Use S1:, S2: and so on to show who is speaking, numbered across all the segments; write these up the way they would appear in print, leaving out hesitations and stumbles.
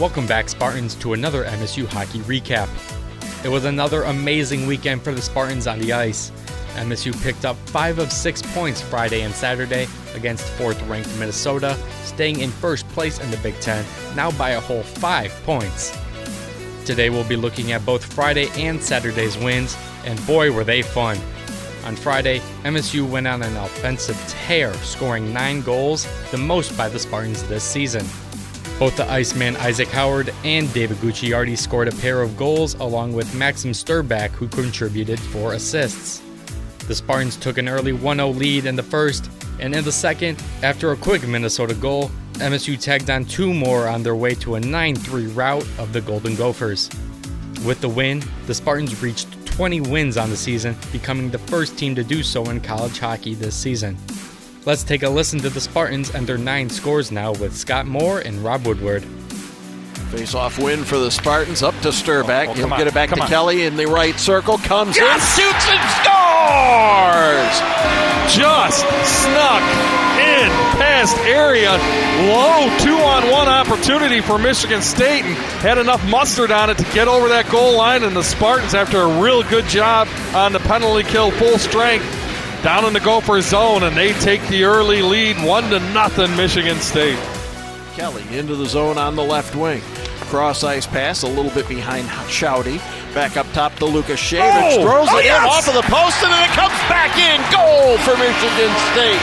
S1: Welcome back, Spartans, to another MSU hockey recap. It was another amazing weekend for the Spartans on the ice. MSU picked up 5 of 6 points Friday and Saturday against 4th-ranked Minnesota, staying in first place in the Big Ten, now by a whole 5 points. Today we'll be looking at both Friday and Saturday's wins, and boy were they fun. On Friday, MSU went on an offensive tear, scoring 9 goals, the most by the Spartans this season. Both the Iceman Isaac Howard and David Gucciardi scored a pair of goals, along with Maxim Sturback, who contributed 4 assists. The Spartans took an early 1-0 lead in the first, and in the second, after a quick Minnesota goal, MSU tagged on 2 more on their way to a 9-3 rout of the Golden Gophers. With the win, the Spartans reached 20 wins on the season, becoming the first team to do so in college hockey this season. Let's take a listen to the Spartans and their 9 scores now with Scott Moore and Rob Woodward.
S2: Face-off win for the Spartans, up to Sturback. He'll get it back to Kelly in the right circle, comes in, shoots and scores!
S3: Just snuck in past area, low 2-on-1 opportunity for Michigan State, and had enough mustard on it to get over that goal line, and the Spartans, after a real good job on the penalty kill, full strength, down in the Gopher zone, and they take the early lead, 1-0 Michigan State.
S2: Kelly into the zone on the left wing. Cross ice pass, a little bit behind Chowdy. Back up top to Lucas Shavich. Throws it in off of the post, and then it comes back in. Goal for Michigan State.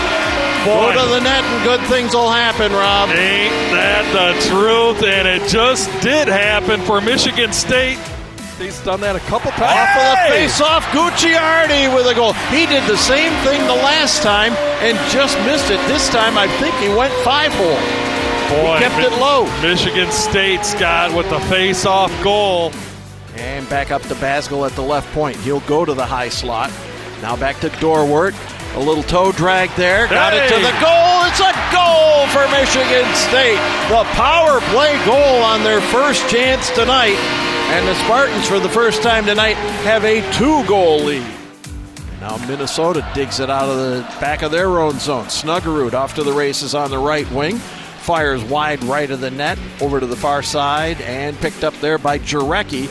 S2: Go to the net and good things will happen, Rob.
S3: Ain't that the truth? And it just did happen for Michigan State. He's done that a couple times.
S2: Off of the face-off, Gucciardi with a goal. He did the same thing the last time and just missed it. This time, I think he went 5-hole.
S3: Boy,
S2: he kept it low.
S3: Michigan State, Scott, with the face-off goal.
S2: And back up to Basgel at the left point. He'll go to the high slot. Now back to Dorwart. A little toe drag there. Got it to the goal. It's a goal for Michigan State. The power play goal on their first chance tonight. And the Spartans, for the first time tonight, have a 2-goal lead. And now Minnesota digs it out of the back of their own zone. Snuggerud off to the races on the right wing. Fires wide right of the net, over to the far side, and picked up there by Jarecki.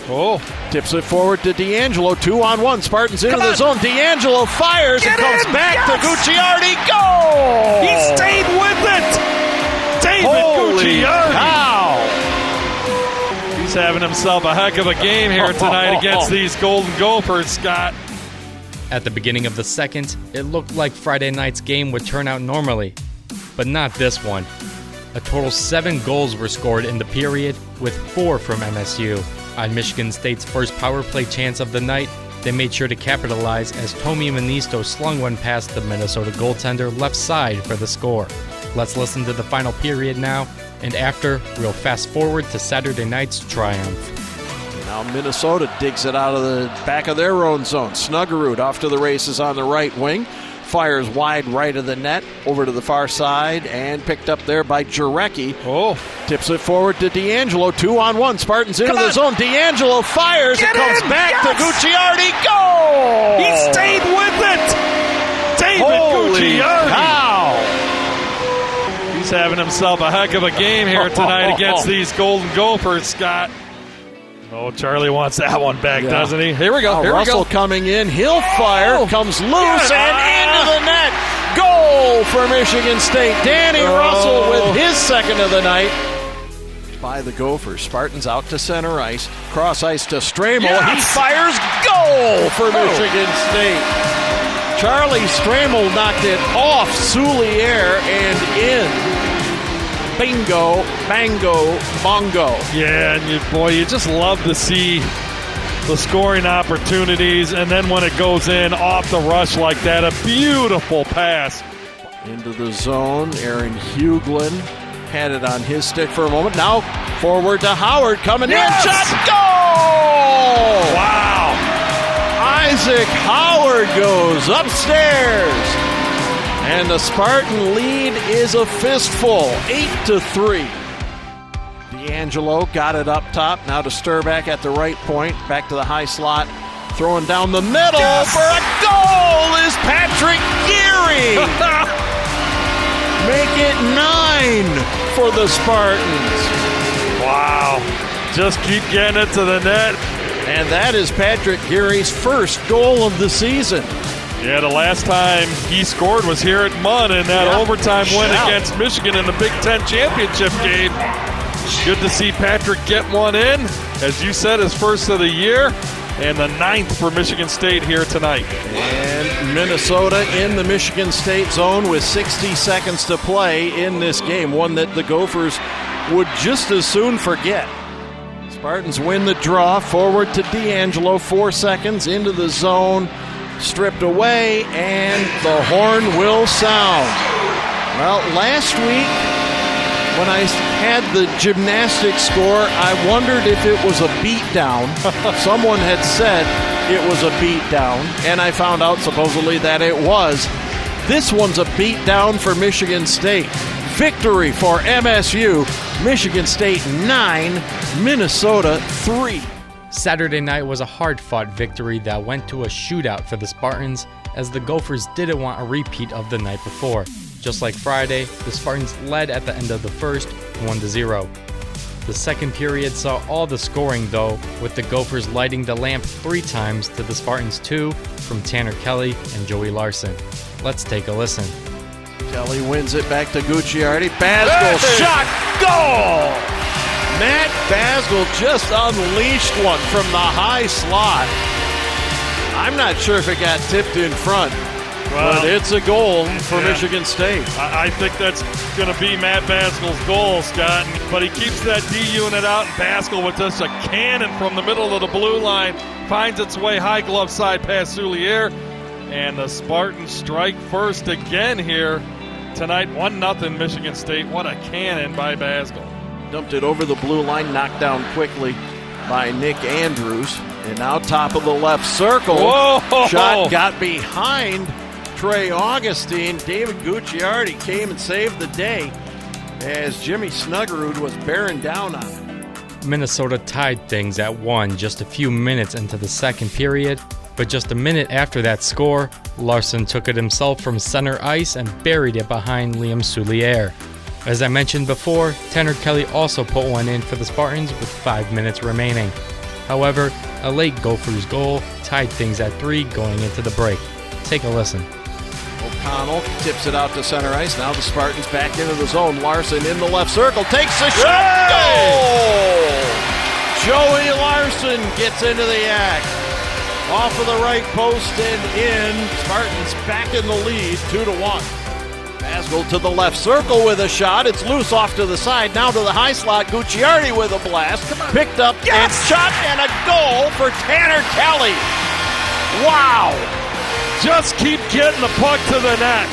S2: Tips it forward to D'Angelo, 2-on-1. Spartans into the zone. D'Angelo fires and comes back to Gucciardi. Goal!
S3: He stayed with it! David Gucciardi!
S2: Wow!
S3: He's having himself a heck of a game here tonight against these Golden Gophers, Scott.
S1: At the beginning of the second, it looked like Friday night's game would turn out normally, but not this one. A total 7 goals were scored in the period, with 4 from MSU. On Michigan State's first power play chance of the night, they made sure to capitalize as Tomi Manisto slung one past the Minnesota goaltender left side for the score. Let's listen to the final period now, and after, we'll fast forward to Saturday night's triumph.
S2: Now Minnesota digs it out of the back of their own zone. Snuggerud off to the races on the right wing. Fires wide right of the net, over to the far side, and picked up there by Jarecki. Tips it forward to D'Angelo, 2-on-1. Spartans into the zone. D'Angelo fires and comes back to Gucciardi. Goal!
S3: He stayed with it! David Gucciardi!
S2: Wow!
S3: He's having himself a heck of a game here tonight against these Golden Gophers, Scott. Oh, Charlie wants that one back, doesn't he? Here we go.
S2: Russell coming in. He'll fire. Comes loose and into the net. Goal for Michigan State. Danny Russell with his second of the night. By the Gophers. Spartans out to center ice. Cross ice to Stramel. He fires. Goal for Michigan State. Charlie Stramel knocked it off Souliere and in. Bingo, bango, bongo.
S3: Yeah, and you just love to see the scoring opportunities, and then when it goes in off the rush like that, a beautiful pass.
S2: Into the zone, Aaron Huglin had it on his stick for a moment. Now forward to Howard, coming in, shot, goal!
S3: Wow!
S2: Isaac Howard goes upstairs. And the Spartan lead is a fistful, 8-3. D'Angelo got it up top, now to Sturback at the right point, back to the high slot, throwing down the middle for a goal is Patrick Geary. Make it 9 for the Spartans.
S3: Wow. Wow. Just keep getting it to the net.
S2: And that is Patrick Geary's first goal of the season.
S3: Yeah, the last time he scored was here at Munn in that overtime win against Michigan in the Big Ten championship game. Good to see Patrick get one in. As you said, his first of the year. And the 9th for Michigan State here tonight.
S2: And Minnesota in the Michigan State zone with 60 seconds to play in this game, one that the Gophers would just as soon forget. Spartans win the draw, forward to D'Angelo, 4 seconds into the zone, stripped away, and the horn will sound. Well, last week, when I had the gymnastics score, I wondered if it was a beatdown. Someone had said it was a beatdown, and I found out supposedly that it was. This one's a beatdown for Michigan State. Victory for MSU. Michigan State 9, Minnesota 3.
S1: Saturday night was a hard-fought victory that went to a shootout for the Spartans, as the Gophers didn't want a repeat of the night before. Just like Friday, the Spartans led at the end of the first, 1-0. The second period saw all the scoring though, with the Gophers lighting the lamp 3 times to the Spartans 2 from Tanner Kelly and Joey Larson. Let's take a listen.
S2: Kelly wins it back to Gucciardi. Basgel shot, goal! Matt Basgel just unleashed one from the high slot. I'm not sure if it got tipped in front. But it's a goal for Michigan State.
S3: I think that's going to be Matt Baskel's goal, Scott. But he keeps that D unit out, and Baskel with just a cannon from the middle of the blue line finds its way high glove side past Soulier. And the Spartans strike first again here tonight. 1-0 Michigan State. What a cannon by Baskel.
S2: Dumped it over the blue line, knocked down quickly by Nick Andrews. And now top of the left circle.
S3: Whoa!
S2: Shot got behind Trey Augustine. David Gucciardi came and saved the day as Jimmy Snuggerud was bearing down on it.
S1: Minnesota tied things at 1 just a few minutes into the second period, but just a minute after that score, Larson took it himself from center ice and buried it behind Liam Soulier. As I mentioned before, Tanner Kelly also put one in for the Spartans with 5 minutes remaining. However, a late Gophers goal tied things at 3 going into the break. Take a listen.
S2: O'Connell tips it out to center ice. Now the Spartans back into the zone. Larson in the left circle. Takes the shot. Goal! Joey Larson gets into the act. Off of the right post and in. Spartans back in the lead, 2-1. Baskel to the left circle with a shot. It's loose off to the side. Now to the high slot. Gucciardi with a blast. Picked up and shot, and a goal for Tanner Kelly. Wow!
S3: Just keep getting the puck to the net.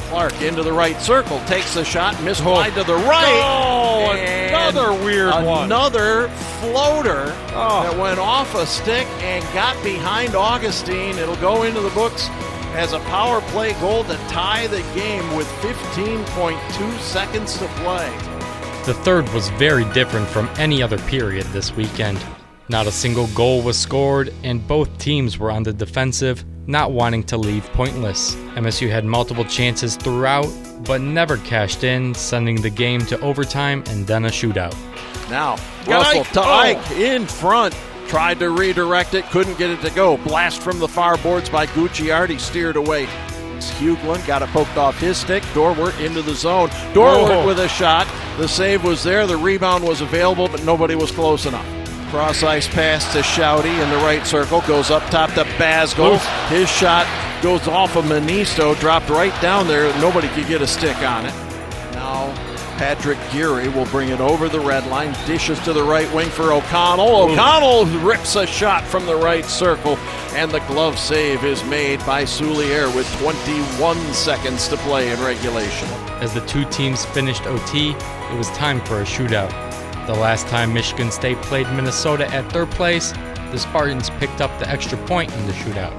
S2: Clark into the right circle, takes the shot, miswide to the right.
S3: Oh, another weird one.
S2: Another floater that went off a stick and got behind Augustine. It'll go into the books as a power play goal to tie the game with 15.2 seconds to play.
S1: The third was very different from any other period this weekend. Not a single goal was scored, and both teams were on the defensive, not wanting to leave pointless. MSU had multiple chances throughout, but never cashed in, sending the game to overtime and then a shootout.
S2: Now, Russell to Ike in front. Tried to redirect it, couldn't get it to go. Blast from the far boards by Gucciardi, steered away. Huglin got it poked off his stick. Dorwart into the zone. Dorwart with a shot. The save was there. The rebound was available, but nobody was close enough. Cross ice pass to Shouty in the right circle. Goes up top to Basgel. His shot goes off of Manisto. Dropped right down there. Nobody could get a stick on it. Now Patrick Geary will bring it over the red line. Dishes to the right wing for O'Connell. O'Connell rips a shot from the right circle. And the glove save is made by Soulier with 21 seconds to play in regulation.
S1: As the two teams finished OT, it was time for a shootout. The last time Michigan State played Minnesota at third place, the Spartans picked up the extra point in the shootout.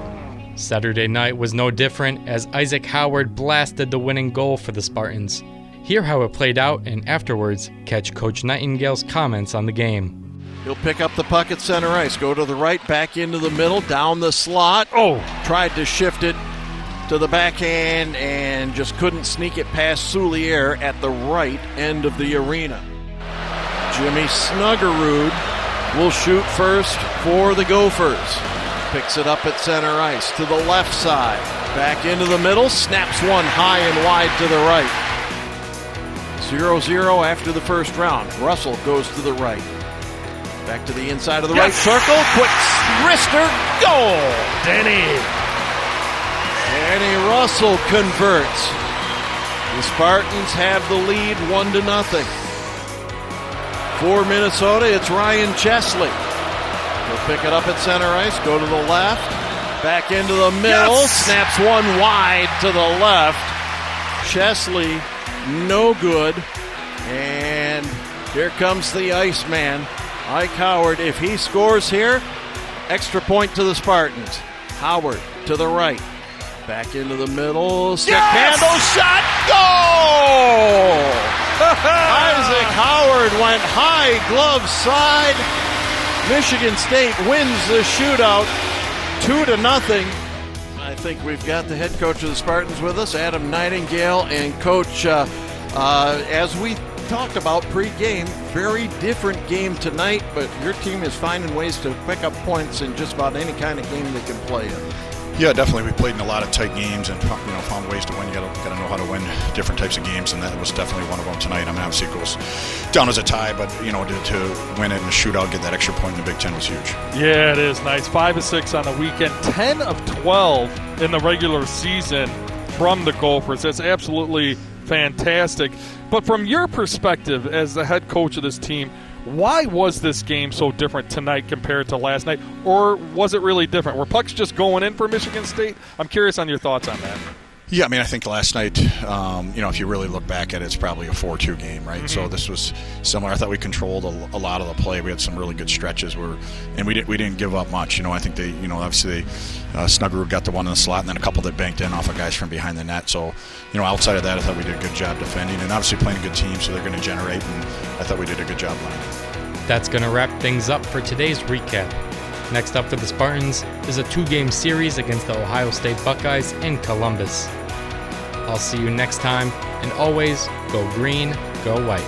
S1: Saturday night was no different as Isaac Howard blasted the winning goal for the Spartans. Hear how it played out, and afterwards, catch Coach Nightingale's comments on the game.
S2: He'll pick up the puck at center ice, go to the right, back into the middle, down the slot. Tried to shift it to the backhand and just couldn't sneak it past Soulier at the right end of the arena. Jimmy Snuggerud will shoot first for the Gophers. Picks it up at center ice to the left side. Back into the middle, snaps one high and wide to the right. 0-0 after the first round. Russell goes to the right. Back to the inside of the right circle. Quick wrister, goal!
S3: Danny
S2: Russell converts. The Spartans have the lead 1-0. For Minnesota, it's Ryan Chesley. He'll pick it up at center ice, go to the left, back into the middle, snaps one wide to the left. Chesley, no good. And here comes the Iceman, Ike Howard. If he scores here, extra point to the Spartans. Howard to the right. Back into the middle. Stick handle shot. Goal! Isaac Howard went high glove side. Michigan State wins the shootout 2-0. I think we've got the head coach of the Spartans with us, Adam Nightingale. And Coach, as we talked about pre-game, very different game tonight, but your team is finding ways to pick up points in just about any kind of game they can play in.
S4: Yeah, definitely. We played in a lot of tight games and found ways to win. You got to know how to win different types of games, and that was definitely one of them tonight. I mean, obviously it goes down as a tie, but to win it in a shootout, get that extra point in the Big Ten was huge.
S3: Yeah, it is nice. 5 of 6 on the weekend, 10 of 12 in the regular season from the Gophers. That's absolutely fantastic. But from your perspective as the head coach of this team, why was this game so different tonight compared to last night? Or was it really different? Were pucks just going in for Michigan State? I'm curious on your thoughts on that.
S4: Yeah, I mean, I think last night, if you really look back at it, it's probably a 4-2 game, right? Mm-hmm. So this was similar. I thought we controlled a lot of the play. We had some really good stretches, and we didn't give up much. I think they, obviously, Snuggerud got the one in the slot, and then a couple that banked in off of guys from behind the net. So, outside of that, I thought we did a good job defending, and obviously playing a good team, so they're going to generate, and I thought we did a good job playing.
S1: That's going to wrap things up for today's recap. Next up for the Spartans is a 2-game series against the Ohio State Buckeyes in Columbus. I'll see you next time, and always go green, go white.